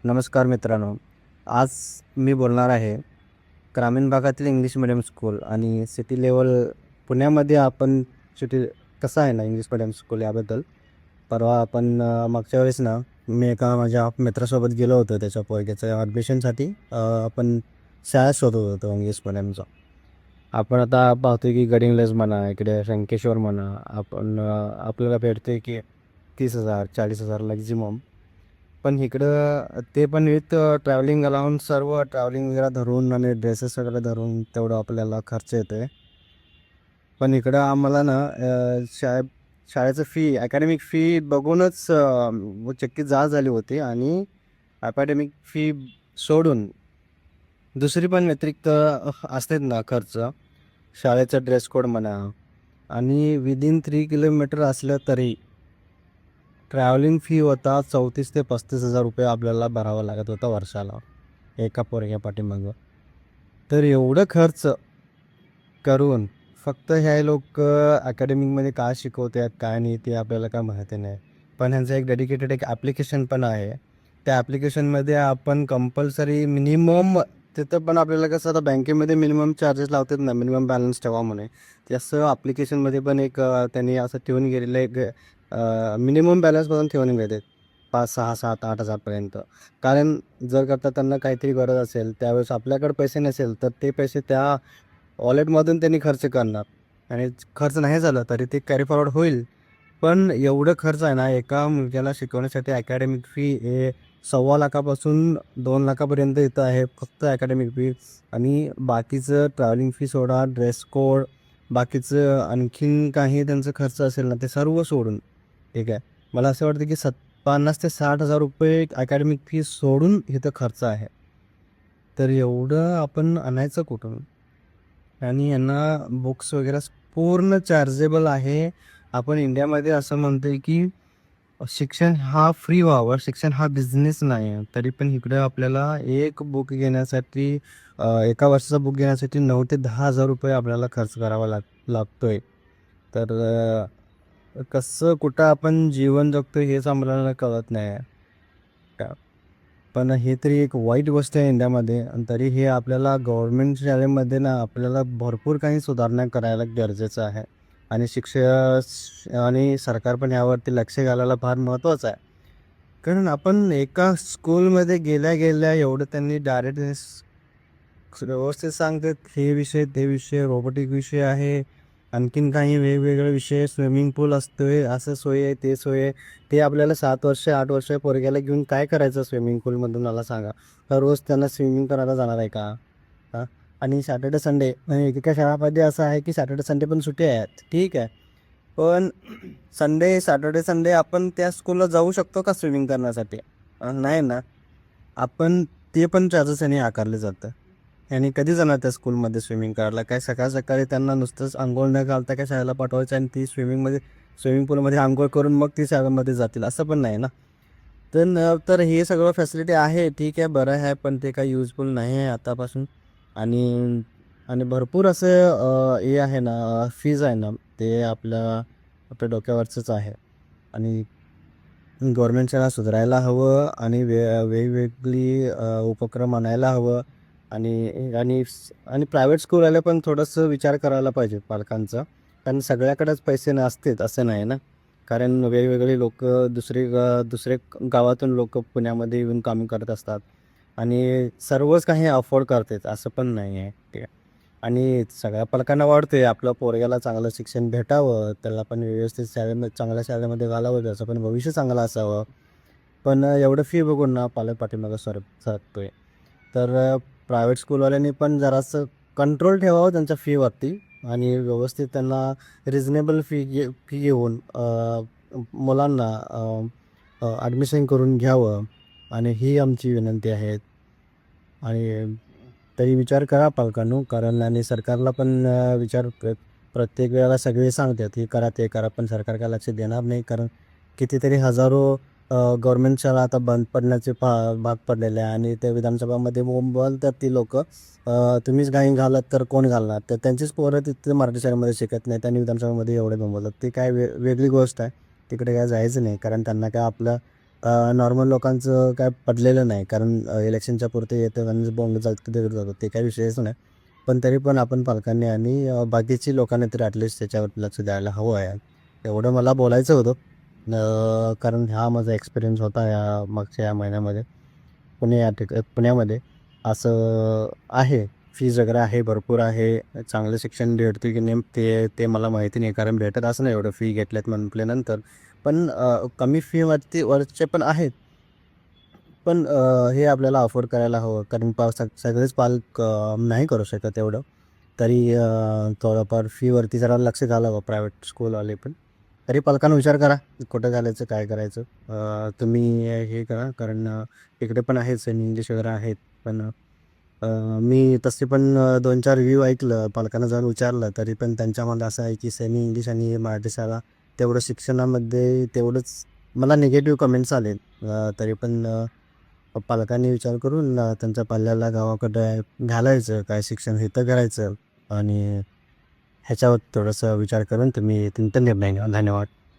नमस्कार मित्रांनो. आज मी बोलणार आहे ग्रामीण भागातील इंग्लिश मिडियम स्कूल आणि सिटी लेवल पुण्यामध्ये आपण सिटी कसं आहे ना इंग्लिश मिडियम स्कूल याबद्दल. परवा आपण मागच्या वेळेस ना मी एका माझ्या मित्रासोबत गेलो होतो त्याच्या पोरग्याच्या ॲडमिशनसाठी. आपण शाळा शोधत होतो इंग्लिश मिडियमचा. आपण आता पाहतोय की गडिंग्लज म्हणा, इकडे शंकेश्वर म्हणा, आपण आपल्याला भेटते की 30,000 40,000 मॅक्झिमम. पण इकडं ते पण विथ ट्रॅव्हलिंग अलाउन्स सर्व ट्रॅव्हलिंग वगैरे धरून आणि ड्रेसेस वगैरे धरून तेवढं आपल्याला खर्च येतो आहे. पण इकडं आम्हाला ना शाळेचं फी अकॅडमिक फी बघूनच चक्की जाळ झाली होती. आणि अकॅडमिक फी सोडून दुसरी पण व्यतिरिक्त असतात ना खर्च. शाळेचा ड्रेस कोड म्हणा, आणि विदिन 3 किलोमीटर असलं तरी ट्रॅव्हलिंग फी होता 34,000 ते 35,000 रुपये आपल्याला भरावा लागत होता वर्षाला एका पोरग्या पाठीमागं. तर एवढं खर्च करून फक्त ह्या लोक अकॅडमिकमध्ये काय शिकवतात काय नाही ते आपल्याला काय माहिती नाही. पण ह्यांचं एक डेडिकेटेड एक ॲप्लिकेशन पण आहे. त्या ॲप्लिकेशनमध्ये आपण कंपल्सरी मिनिमम तिथं पण आपल्याला कसं आता बँकेमध्ये मिनिमम चार्जेस लावतात ना, मिनिमम बॅलन्स ठेवा म्हणे. तसं ॲप्लिकेशनमध्ये पण एक त्यांनी असं ठेवून गेलेलं एक मिनिमम बॅलन्सपासून ठेवून घेतात 5, 6, 7, 8 हजारपर्यंत. कारण जर करता त्यांना काहीतरी गरज असेल त्यावेळेस आपल्याकडे पैसे नसेल तर ते पैसे त्या वॉलेटमधून त्यांनी खर्च करणार. आणि खर्च नाही झालं तरी ते कॅरी फॉरवर्ड होईल. पण एवढं खर्च आहे ना एका मुलग्याला शिकवण्यासाठी. अकॅडमिक फी हे 1,25,000पासून 2,00,000पर्यंत इथं आहे फक्त अकॅडमिक फी. आणि बाकीचं ट्रॅव्हलिंग फी सोडा, ड्रेस कोड, बाकीचं आणखीन काही त्यांचं खर्च असेल ना ते सर्व सोडून, ठीक आहे, मला असं वाटतं की 50,000 ते 60,000 रुपये अकॅडमिक फी सोडून इथं खर्च आहे. तर एवढं आपण आणायचं कुठून? आणि यांना बुक्स वगैरे पूर्ण चार्जेबल आहे. आपण इंडियामध्ये असं म्हणतोय की शिक्षण हा फ्री व्हावं, शिक्षण हा बिझनेस नाही आहे. तरी पण इकडं आपल्याला एक बुक घेण्यासाठी एका वर्षाचा बुक घेण्यासाठी 9,000 ते 10,000 रुपये आपल्याला खर्च करावा लागतोय. तर कसं कुठं आपण जीवन जगतोय हेच आम्हाला कळत नाही आहे का. पण हे तरी एक वाईट गोष्ट आहे इंडियामध्ये. आणि तरी हे आपल्याला गव्हर्मेंट शाळेमध्ये ना आपल्याला भरपूर काही सुधारणा करायला गरजेचं आहे. आणि आणि सरकार पण यावरती लक्ष घालायला फार महत्त्वाचं आहे. कारण आपण एका स्कूलमध्ये गेल्या गेल्या एवढं त्यांनी डायरेक्ट व्यवस्थित सांगतात. हे विषय ते विषय रोबोटिक विषय आहे, आणखीन काही वेगवेगळे विषय, स्विमिंग पूल असतोय, असं सोय आहे ते सोय आहे. ते आपल्याला 7 वर्ष 8 वर्ष पोरग्याला घेऊन काय करायचं स्विमिंग पूलमधून मला सांगा. तर रोज त्यांना स्विमिंग करायला जाणार आहे का? हां. आणि सॅटर्डे संडे म्हणजे एकेका शाळामध्ये असं आहे की सॅटर्डे संडे पण सुट्टी आहेत, ठीक आहे. पण सॅटर्डे संडे आपण त्या स्कूलला जाऊ शकतो का स्विमिंग करण्यासाठी? नाही ना. आपण ते पण चार्जेस यांनी आकारले जातं. यांनी कधी जाणार त्या स्कूलमध्ये स्विमिंग करायला? काय सकाळ सकाळी त्यांना नुसतंच अंघोळ न घालता काय शाळेला पाठवायचं आणि ती स्विमिंग पूलमध्ये अंघोळ करून मग ती शाळेमध्ये जातील असं पण नाही ना. तर हे सगळं फॅसिलिटी आहे, ठीक आहे, बरं आहे, पण ते काही युजफुल नाही आहे आतापासून. आणि आणि भरपूर असं हे आहे ना, फीज आहे ना, ते आपल्या डोक्यावरचंच आहे. आणि गव्हर्नमेंटला सुधारायला हवं आणि वेगवेगळी उपक्रम आणायला हवं. आणि आणि आणि प्रायव्हेट स्कूलवाले पण थोडंसं विचार करायला पाहिजे पालकांचा. कारण सगळ्याकडेच पैसे नसतात असं नाही ना. कारण वेगवेगळे लोक दुसरे गावातून लोक पुण्यामध्ये येऊन काम करत असतात. आणि सर्वच काही अफोर्ड करतात असं पण नाही आहे, ठीक आहे. आणि सगळ्या पालकांना वाटते आपल्या पोरग्याला चांगलं शिक्षण भेटावं, त्याला पण व्यवस्थित चांगल्या शाळेमध्ये घालावं, त्याचं पण भविष्य चांगलं असावं. पण एवढं फी बघून ना पालक पाठीमागं सरकतोय. तर प्रायव्हेट स्कूलवाल्यांनी पण जरासं कंट्रोल ठेवावं त्यांच्या फीवरती. आणि व्यवस्थित त्यांना रिजनेबल फी घेऊन मुलांना ॲडमिशन करून घ्यावं. आणि ही आमची विनंती आहे. आणि तरी विचार करा पालकांनो. कारण आणि सरकारला पण प्रत्येक वेळेला सगळे सांगतात हे करा ते करा, पण सरकार काय लक्ष देणार नाही. कारण कितीतरी हजारो गव्हर्मेंट शाळा आता बंद पडण्याचे भाग पडलेले आहे. आणि त्या विधानसभामध्ये बोलतात ती लोक, तुम्हीच काही घालत तर कोण घालणार? तर त्यांचीच पोरं तिथे मराठी शाळेमध्ये शिकत नाही त्यांनी विधानसभामध्ये एवढे बोलतात. ती काय वेगळी गोष्ट आहे. तिकडे काय जायचं नाही कारण त्यांना काय आपलं नॉर्मल लोकांचं काय पडलेलं नाही, कारण इलेक्शनच्या पुरते येतं आणि बोंग चालतं तिकडे जातो, ते काही विषयच नाही. पण तरी पण आपण पालकांनी आणि बाकीची लोकांनी तरी ॲटलिस्ट त्याच्यावर लक्ष द्यायला हवं आहे. एवढं मला बोलायचं होतं. कारण हा माझा एक्सपिरियन्स होता या मागच्या या महिन्यामध्ये. पुण्यामध्ये असं आहे. फीज वगैरे आहे, भरपूर आहे. चांगलं शिक्षण भेटतं की नाही ते ते मला माहिती नाही, कारण भेटत असं नाही एवढं फी घेतल्यात म्हटल्यानंतर. पण कमी वरचे पण आहेत. पण हे आपल्याला अफोर्ड करायला हवं, कारण सगळेच पालक नाही करू शकत एवढं. तरी थोडंफार फीवरती जरा लक्ष घालावं प्रायव्हेट स्कूलवाले पण. तरी पालकांना विचार करा, कुठं घालायचं, काय करायचं. तुम्ही हे करा, कारण इकडे पण आहेत सेमी इंग्लिश वगैरे आहेत. पण मी तसे पण 2-4 रिव्ह्यू ऐकलं, पालकांना जाऊन विचारलं, तरी पण त्यांच्यामध्ये असं आहे की सेमी इंग्लिश आणि मराठी शाळा तेवढं शिक्षणामध्ये तेवढंच मला निगेटिव्ह कमेंट्स आले. तरी पण पालकांनी विचार करून त्यांच्या पाल्याला गावाकडं घालायचं, काय शिक्षण इथं करायचं आणि ह्याच्यावर थोडंसं विचार करून तुम्ही तुमचा निर्णय घ्या. धन्यवाद.